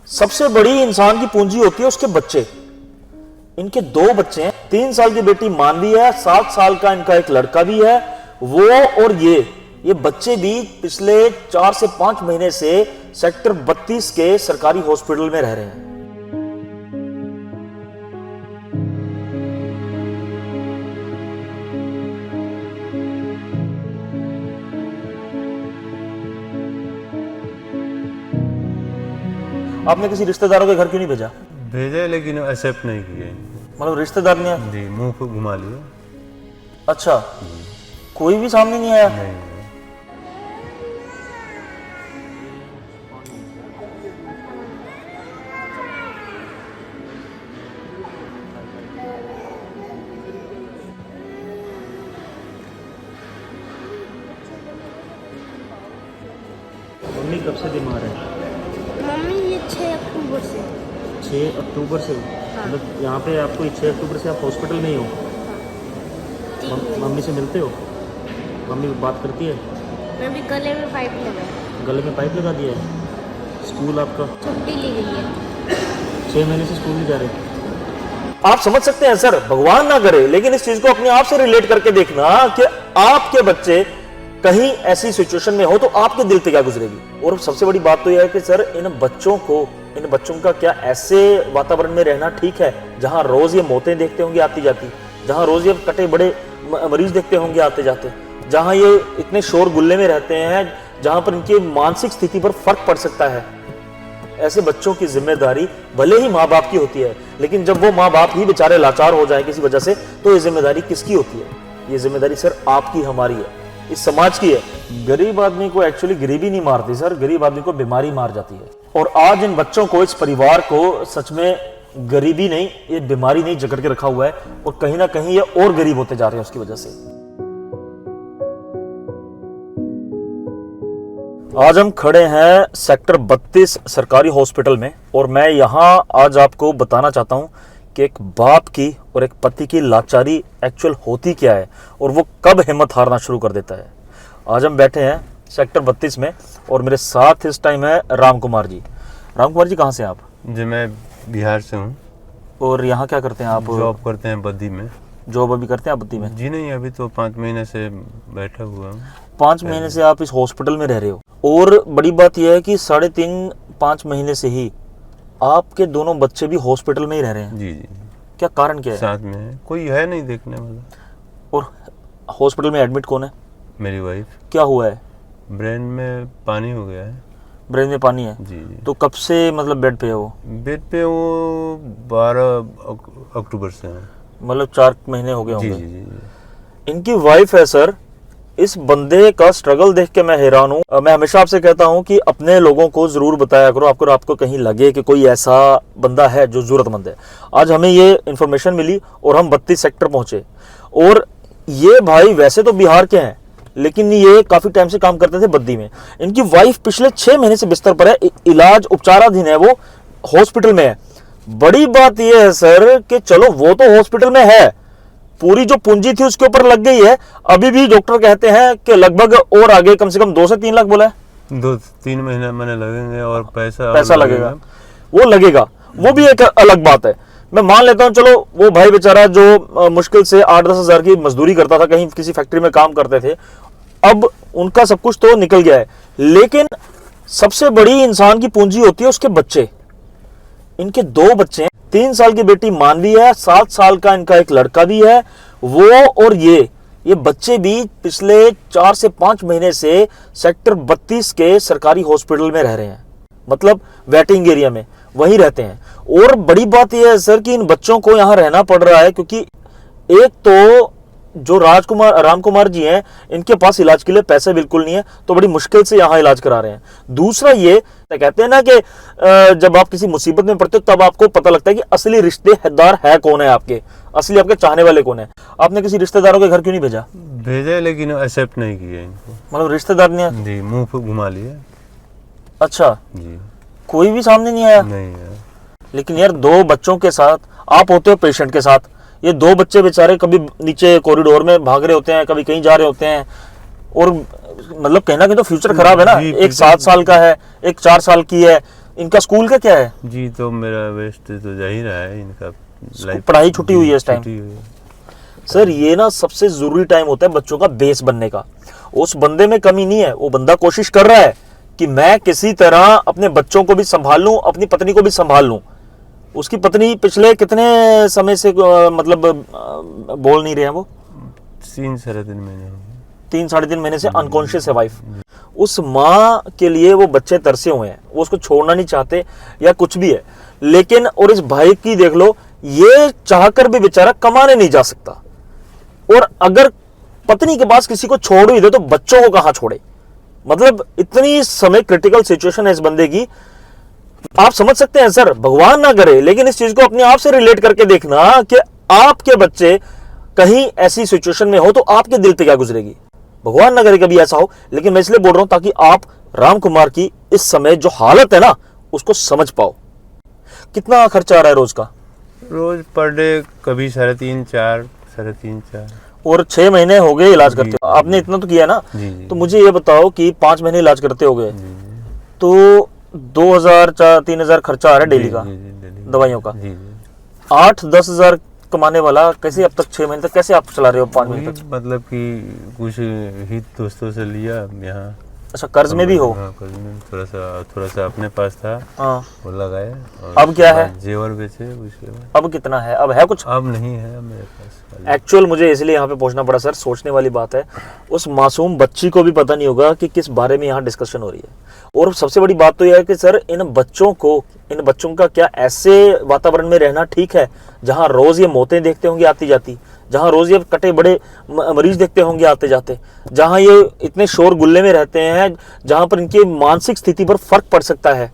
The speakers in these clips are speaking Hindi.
सबसे बड़ी इंसान की पूंजी होती है उसके बच्चे। इनके 2 बच्चे हैं, 3 साल की बेटी मानवी है, 7 साल का इनका एक लड़का भी है। वो और ये बच्चे भी पिछले 4 से 5 महीने से सेक्टर 32 के सरकारी हॉस्पिटल में रह रहे हैं। आपने किसी रिश्तेदारों के घर क्यों नहीं भेजा? भेजा लेकिन एक्सेप्ट नहीं किए। मतलब रिश्तेदार ने जी मुंह को घुमा लिया। अच्छा, कोई भी सामने नहीं आया? नहीं। मम्मी कब से बीमार है? मम्मी ये 6 अक्टूबर से। 6 अक्टूबर से? हाँ। मतलब यहाँ पे आपको 6 अक्टूबर से आप हॉस्पिटल में ही हो? मम्मी से मिलते हो? मम्मी बात करती है? मैं भी गले में पाइप लगा। गले में पाइप लगा दिया है? स्कूल आपका छुट्टी ली गई है। 6 महीने से स्कूल नहीं जा रहे? आप समझ सकते हैं सर, भगवान ना करे, लेकिन इस चीज को अपने आप से रिलेट करके देखना कि आपके बच्चे कहीं ऐसी सिचुएशन में हो तो आपके दिल पे क्या गुजरेगी। और सबसे बड़ी बात तो यह है कि सर इन बच्चों का क्या ऐसे वातावरण में रहना ठीक है जहां रोज ये मौतें देखते होंगे आती जाती, जहां रोज ये कटे बड़े मरीज देखते होंगे आते जाते, जहां ये इतने शोर गुल्ले में रहते हैं, जहां पर इनकी मानसिक स्थिति पर फर्क पड़ सकता है। ऐसे बच्चों की जिम्मेदारी भले ही माँ बाप की होती है, लेकिन जब वो माँ बाप ही बेचारे लाचार हो जाए किसी वजह से, तो ये जिम्मेदारी किसकी होती है? ये जिम्मेदारी सर आपकी, हमारी है, इस समाज की है। गरीब आदमी को एक्चुअली गरीबी नहीं मारती सर, गरीब आदमी को बीमारी मार जाती है। और आज इन बच्चों को, इस परिवार को सच में गरीबी नहीं, ये बीमारी नहीं जकड़ के रखा हुआ है, और कहीं ना कहीं ये और गरीब होते जा रहे हैं उसकी वजह से। आज हम खड़े हैं सेक्टर 32 सरकारी हॉस्पिटल में, और मैं यहाँ आज आपको बताना चाहता हूँ कि एक बाप की और एक पति की लाचारी एक्चुअल होती क्या है, और वो कब हिम्मत हारना शुरू कर देता है। आज हम बैठे हैं सेक्टर 32 में, और मेरे साथ इस टाइम है राम कुमार जी। राम कुमार जी, कहाँ से आप? जी मैं बिहार से हूँ। और यहाँ क्या करते हैं आप? जॉब करते हैं बद्दी में। जॉब अभी करते हैं आप बद्दी में? जी नहीं, अभी तो 5 महीने से बैठा हुआ हूँ। 5 महीने से आप इस हॉस्पिटल में रह रहे हो, और बड़ी बात यह है कि 3.5-5 महीने से ही आपके दोनों बच्चे भी हॉस्पिटल में ही रह रहे हैं। जी जी। क्या कारण क्या है? साथ में है, कोई है नहीं देखने वाला। और हॉस्पिटल में एडमिट कौन है? मेरी वाइफ। क्या हुआ है? ब्रेन में पानी हो गया है। ब्रेन में पानी है? जी जी। तो कब से मतलब बेड पे है वो? बेड पे वो 12 अक्टूबर से है। मतलब 4 महीने हो गए जी होंगे। जी जी। इनकी वाइफ है सर। इस बंदे का स्ट्रगल देख के मैं हैरान हूँ। मैं हमेशा आपसे कहता हूँ कि अपने लोगों को जरूर बताया करो, आपको कहीं लगे कि कोई ऐसा बंदा है जो जरूरतमंद है। आज हमें ये इन्फॉर्मेशन मिली और हम 32 सेक्टर पहुंचे। और ये भाई वैसे तो बिहार के हैं, लेकिन ये काफी टाइम से काम करते थे बद्दी में। इनकी वाइफ पिछले 6 महीने से बिस्तर पर है, इलाज उपचाराधीन है, वो हॉस्पिटल में है। बड़ी बात यह है सर कि चलो वो तो हॉस्पिटल में है, पूरी जो पूंजी थी उसके ऊपर लग गई है। अभी भी डॉक्टर कहते हैं कि लगभग और आगे कम से कम 2 से 3 लाख बोला है। 2-3 महीने मैंने लगेंगे, और पैसा लगेगा, वो लगेगा, वो भी एक अलग बात है। मैं मान लेता हूं, चलो वो भाई बेचारा जो मुश्किल से 8-10 हजार की मजदूरी करता था, कहीं किसी फैक्ट्री में काम करते थे, अब उनका सब कुछ तो निकल गया है, लेकिन सबसे बड़ी इंसान की पूंजी होती है उसके बच्चे। इनके 2 बच्चे हैं, 3 साल की बेटी मानवी है, 7 साल का इनका एक लड़का भी है। वो और ये बच्चे भी पिछले 4 से 5 महीने से सेक्टर 32 के सरकारी हॉस्पिटल में रह रहे हैं, मतलब वेटिंग एरिया में वहीं रहते हैं। और बड़ी बात यह है सर कि इन बच्चों को यहाँ रहना पड़ रहा है, क्योंकि एक तो जो राम कुमार जी हैं, इनके पास इलाज के लिए पैसे बिल्कुल नहीं है, तो बड़ी मुश्किल से यहाँ इलाज करा रहे हैं। दूसरा ये कहते हैं ना कि जब आप किसी मुसीबत में पड़ते हो तब आपको पता लगता है कि असली रिश्तेदार है कौन है, आपके असली आपके चाहने वाले कौन है। आपने किसी रिश्तेदारों के घर क्यों नहीं भेजा? भेजा लेकिन एक्सेप्ट नहीं किया इनको। मतलब रिश्तेदार नहीं? जी मुंह को घुमा लिया। अच्छा जी। कोई भी सामने नहीं आया? नहीं है। लेकिन यार 2 बच्चों के साथ आप होते हो पेशेंट के साथ, ये 2 बच्चे बेचारे कभी नीचे कॉरिडोर में भाग रहे होते हैं, कभी कहीं जा रहे होते हैं, और मतलब कहना कि तो फ्यूचर खराब है ना। एक 7 साल का है, एक 4 साल की है, इनका स्कूल का क्या है? जी तो मेरा वेस्ट तो जा ही रहा है, इनका लाइफ पढ़ाई छुट्टी हुई है इस टाइम? छुट्टी हुई है। सर ये ना सबसे जरूरी टाइम होता है बच्चों का बेस बनने का। उस बंदे में कमी नहीं है, वो बंदा कोशिश कर रहा है कि मैं किसी तरह अपने बच्चों को भी संभाल लूं, अपनी पत्नी को भी संभाल लूं। उसकी पत्नी पिछले कितने समय से मतलब बोल नहीं रहे हैं वो? 3-3.5 महीने हो गए। 3-3.5 महीने से अनकॉन्शियस है वाइफ। उस माँ के लिए वो बच्चे तरसे हुए हैं, वो उसको छोड़ना नहीं चाहते या कुछ भी है। लेकिन और इस भाई की देख लो, ये चाहकर भी बेचारा कमाने नहीं जा सकता, और अगर पत्नी के पास किसी को छोड़ ही दे तो बच्चों को कहां छोड़े। मतलब इतनी समय क्रिटिकल सिचुएशन है इस बंदे की। आप समझ सकते हैं सर, भगवान ना करे, लेकिन इस चीज को अपने आप से रिलेट करके देखना कि आपके बच्चे कहीं ऐसी सिचुएशन में हो तो आपके दिल पे क्या गुजरेगी। भगवान ना करे कभी ऐसा हो, लेकिन मैं इसलिए बोल रहा हूं ताकि आप राम कुमार की इस समय जो हालत है ना उसको समझ पाओ। कितना खर्चा आ रहा है रोज का? रोज पर डे कभी 3.5-4, 3.5-4। और 6 महीने हो गए इलाज करते हो आपने, इतना तो किया ना? जी, जी। तो मुझे ये बताओ कि 5 महीने इलाज करते हो गए जी, तो 2,000-3,000 खर्चा आ रहा है डेली का, जी, डेली। दवाइयों का। जी, जी। 8-10 हज़ार कमाने वाला कैसे अब तक 6 महीने तक कैसे आप चला रहे हो 5 महीने वही तक? मतलब कि कुछ हित दोस्तों से लिया यहाँ। अच्छा, कर्ज में भी हो? हाँ, कर्ज में थोड़ा सा अपने पास था, हाँ। वो लगाए। और अब क्या है? जेवर बेचे उसके बाद। अब कितना है? अब है कुछ? अब नहीं है मेरे पास। एक्चुअल मुझे इसलिए यहाँ पे पूछना पड़ा सर, सोचने वाली बात है। उस मासूम बच्ची को भी पता नहीं होगा कि किस बारे में यहाँ डिस्कशन हो रही है। और सबसे बड़ी बात तो यह है कि सर इन बच्चों का क्या ऐसे वातावरण में रहना ठीक है जहाँ रोज ये मौतें देखते होंगे आती जाती, जहाँ रोज ये कटे बड़े मरीज देखते होंगे आते जाते, जहाँ ये इतने शोर गुल्ले में रहते हैं, जहाँ पर इनकी मानसिक स्थिति पर फर्क पड़ सकता है।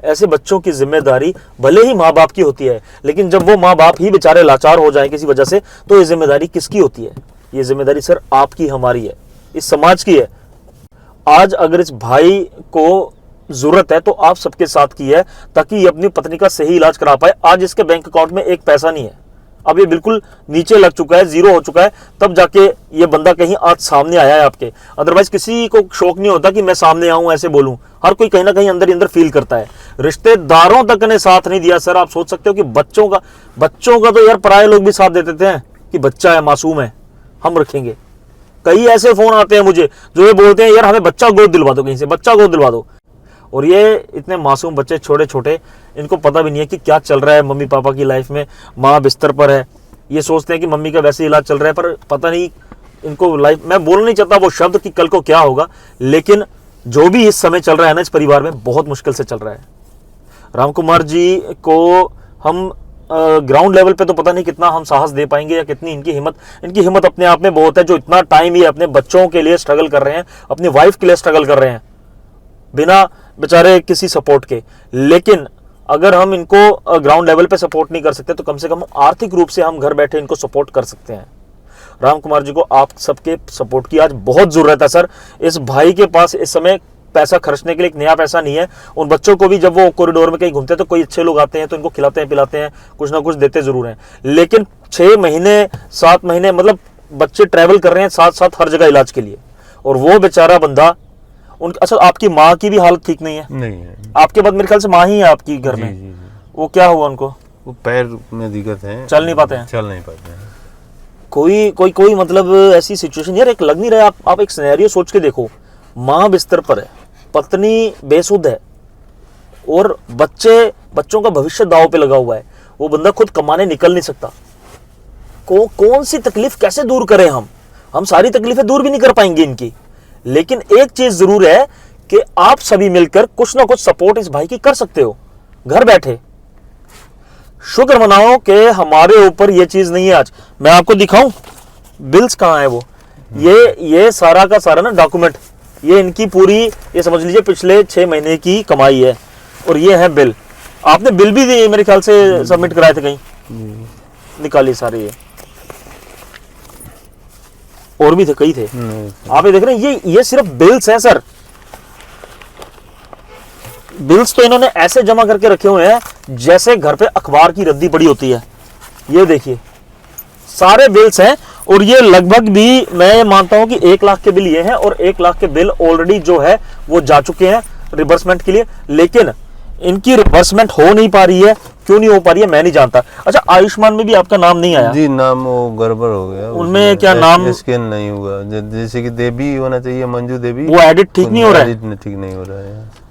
ऐसे बच्चों की जिम्मेदारी भले ही माँ बाप की होती है, लेकिन जब वो माँ बाप ही बेचारे लाचार हो जाएं किसी वजह से, तो ये जिम्मेदारी किसकी होती है? ये जिम्मेदारी सर आपकी, हमारी है, इस समाज की है। आज अगर इस भाई को जरूरत है तो आप सबके साथ की है, ताकि ये अपनी पत्नी का सही इलाज करा पाए। आज इसके बैंक अकाउंट में एक पैसा नहीं है, अब ये बिल्कुल नीचे लग चुका है, जीरो हो चुका है, तब जाके ये बंदा कहीं आज सामने आया है आपके। अदरवाइज किसी को शौक नहीं होता कि मैं सामने आऊं ऐसे बोलूं, हर कोई कहीं ना कहीं अंदर ही अंदर फील करता है। रिश्तेदारों तक ने साथ नहीं दिया सर। आप सोच सकते हो कि बच्चों का तो यार पराये लोग भी साथ दे देते हैं कि बच्चा है, मासूम है, हम रखेंगे। कई ऐसे फोन आते हैं मुझे जो ये बोलते हैं यार हमें बच्चा गोद दिलवा दो, कहीं से बच्चा गोद दिलवा दो। और ये इतने मासूम बच्चे छोटे छोटे, इनको पता भी नहीं है कि क्या चल रहा है मम्मी पापा की लाइफ में। माँ बिस्तर पर है, ये सोचते हैं कि मम्मी का वैसे इलाज चल रहा है, पर पता नहीं इनको लाइफ, मैं बोल नहीं चाहता वो शब्द कि कल को क्या होगा, लेकिन जो भी इस समय चल रहा है ना इस परिवार में, बहुत मुश्किल से चल रहा है। राम कुमार जी को हम ग्राउंड लेवल पे तो पता नहीं कितना हम साहस दे पाएंगे या कितनी इनकी हिम्मत अपने आप में बहुत है, जो इतना टाइम ये अपने बच्चों के लिए स्ट्रगल कर रहे हैं, अपनी वाइफ के लिए स्ट्रगल कर रहे हैं बिना बेचारे किसी सपोर्ट के। लेकिन अगर हम इनको ग्राउंड लेवल पे सपोर्ट नहीं कर सकते तो कम से कम आर्थिक रूप से हम घर बैठे इनको सपोर्ट कर सकते हैं। राम कुमार जी को आप सबके सपोर्ट की आज बहुत जरूरत है सर। इस भाई के पास इस समय पैसा खर्चने के लिए एक नया पैसा नहीं है। उन बच्चों को भी जब वो कॉरिडोर में कहीं घूमते हैं तो कोई अच्छे लोग आते हैं तो इनको खिलाते हैं पिलाते हैं, कुछ ना कुछ देते जरूर हैं। लेकिन 6 महीने 7 महीने मतलब बच्चे ट्रैवल कर रहे हैं साथ साथ हर जगह इलाज के लिए, और वो बेचारा बंदा अच्छा आपकी माँ की भी हालत ठीक नहीं है? नहीं है। आपके बाद मेरे ख्याल से माँ ही है आपकी घर में। जी। वो क्या हुआ उनको? वो पैर में दिक्कत है, चल नहीं पाते हैं? चल नहीं पाते हैं। कोई मतलब ऐसी सिचुएशन यार, एक लग नहीं रहा। आप एक सिनेरियो सोच के देखो, माँ बिस्तर पर है, पत्नी बेसुध है, और बच्चों का भविष्य दांव पे लगा हुआ है। वो बंदा खुद कमाने निकल नहीं सकता। कौन सी तकलीफ कैसे दूर करें हम सारी तकलीफें दूर भी नहीं कर पाएंगे इनकी। लेकिन एक चीज जरूर है कि आप सभी मिलकर कुछ ना कुछ सपोर्ट इस भाई की कर सकते हो घर बैठे। शुक्र मनाओ कि हमारे ऊपर ये चीज नहीं है। आज मैं आपको दिखाऊं बिल्स कहां है वो, ये सारा का सारा ना डॉक्यूमेंट, ये इनकी पूरी, ये समझ लीजिए पिछले 6 महीने की कमाई है, और ये है बिल। आपने बिल भी दिए मेरे ख्याल से सबमिट कराए थे कहीं, निकालिए सारे। ये और भी थे, कई थे। आप ये देख रहे हैं, ये सिर्फ बिल्स हैं सर। बिल्स तो इन्होंने ऐसे जमा करके रखे हुए हैं जैसे घर पे अखबार की रद्दी पड़ी होती है। ये देखिए सारे बिल्स हैं, और ये लगभग भी मैं मानता हूं कि 1 लाख के बिल ये हैं, और 1 लाख के बिल ऑलरेडी जो है वो जा चुके हैं रिबर्समेंट के लिए। लेकिन इनकी रिवर्समेंट हो नहीं पा रही है, क्यों नहीं हो पा रही है मैं नहीं जानता। अच्छा, आयुष्मान में भी आपका नाम नहीं आया? जी नाम वो गड़बड़ हो गया, उनमें क्या नाम स्कैन नहीं हुआ, जैसे कि देवी होना चाहिए, मंजू देवी, वो एडिट ठीक नहीं हो रहा है? एडिट ठीक नहीं हो रहा है।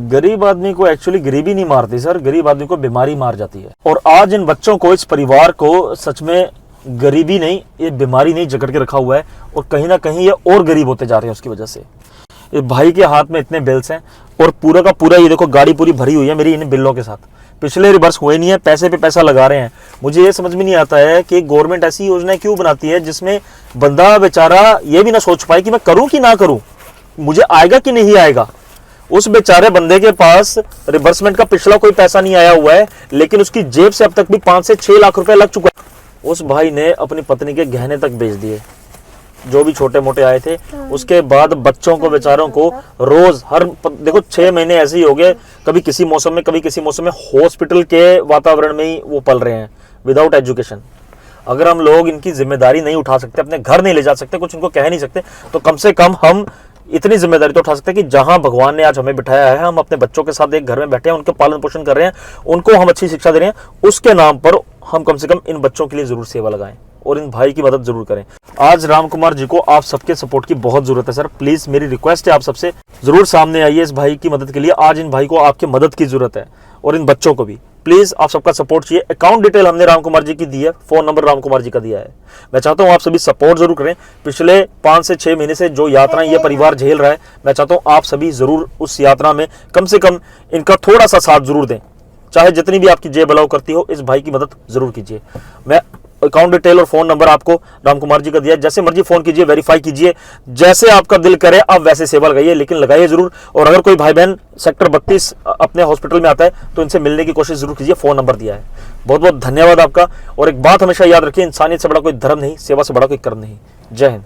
गरीब आदमी को एक्चुअली गरीबी नहीं मारती सर, गरीब आदमी को बीमारी मार जाती है। और आज इन बच्चों को, इस परिवार को सच में गरीबी नहीं, ये बीमारी नहीं जकड़ के रखा हुआ है, और कहीं ना कहीं ये और गरीब होते जा रहे हैं उसकी वजह से। ये भाई के हाथ में इतने बिल्स हैं, और पूरा का पूरा ये देखो गाड़ी पूरी भरी हुई है मेरी इन बिलों के साथ, पिछले रिवर्स हुए नहीं है, पैसे पे पैसा लगा रहे हैं। मुझे ये समझ में नहीं आता है कि गवर्नमेंट ऐसी योजनाएं क्यों बनाती है जिसमें बंदा बेचारा ये भी ना सोच पाए कि मैं करूं कि ना करूं, मुझे आएगा कि नहीं आएगा। उस बेचारे बंदे के पास रिवर्समेंट का पिछला कोई पैसा नहीं आया हुआ है, लेकिन उसकी जेब से अब तक भी 5 से 6 लाख रुपए लग चुका है। उस भाई ने अपनी पत्नी के गहने तक बेच दिए, जो भी छोटे मोटे आए थे। उसके बाद बच्चों को, बेचारों को रोज देखो 6 महीने ऐसे ही हो गए, कभी किसी मौसम में, कभी किसी मौसम में हॉस्पिटल के वातावरण में ही वो पल रहे हैं विदाउट एजुकेशन। अगर हम लोग इनकी जिम्मेदारी नहीं उठा सकते, अपने घर नहीं ले जा सकते, कुछ इनको कह नहीं सकते, तो कम से कम हम इतनी जिम्मेदारी तो उठा सकते हैं कि जहां भगवान ने आज हमें बिठाया है, हम अपने बच्चों के साथ एक घर में बैठे हैं, उनका पालन पोषण कर रहे हैं, उनको हम अच्छी शिक्षा दे रहे हैं, उसके नाम पर हम कम से कम इन बच्चों के लिए जरूर सेवा लगाएं और इन भाई की मदद जरूर करें। आज राम कुमार जी को आप सबके सपोर्ट की बहुत जरूरत है सर, प्लीज मेरी रिक्वेस्ट है आप सबसे, जरूर सामने आइए इस भाई की मदद के लिए। आज इन भाई को आपकी मदद की जरूरत है, और इन बच्चों को भी प्लीज आप सबका सपोर्ट चाहिए। अकाउंट डिटेल हमने राम कुमार जी की दी है, फोन नंबर राम कुमार जी का दिया है। मैं चाहता हूं आप सभी सपोर्ट जरूर करें। पिछले 5 से 6 महीने से जो यात्राएं ये परिवार झेल रहा है, मैं चाहता हूं आप सभी जरूर उस यात्रा में कम से कम इनका थोड़ा सा साथ जरूर दें, चाहे जितनी भी आपकी जेब अलाउ करती हो, इस भाई की मदद जरूर कीजिए। मैं अकाउंट डिटेल और फोन नंबर आपको राम कुमार जी का दिया है, जैसे मर्जी फोन कीजिए, वेरीफाई कीजिए, जैसे आपका दिल करे आप वैसे सेवा लगाइए, लेकिन लगाइए जरूर। और अगर कोई भाई बहन सेक्टर 32 अपने हॉस्पिटल में आता है तो इनसे मिलने की कोशिश जरूर कीजिए, फोन नंबर दिया है। बहुत बहुत धन्यवाद आपका। और एक बात हमेशा याद रखिए, इंसानियत से बड़ा कोई धर्म नहीं, सेवा से बड़ा कोई कर्म नहीं। जय हिंद।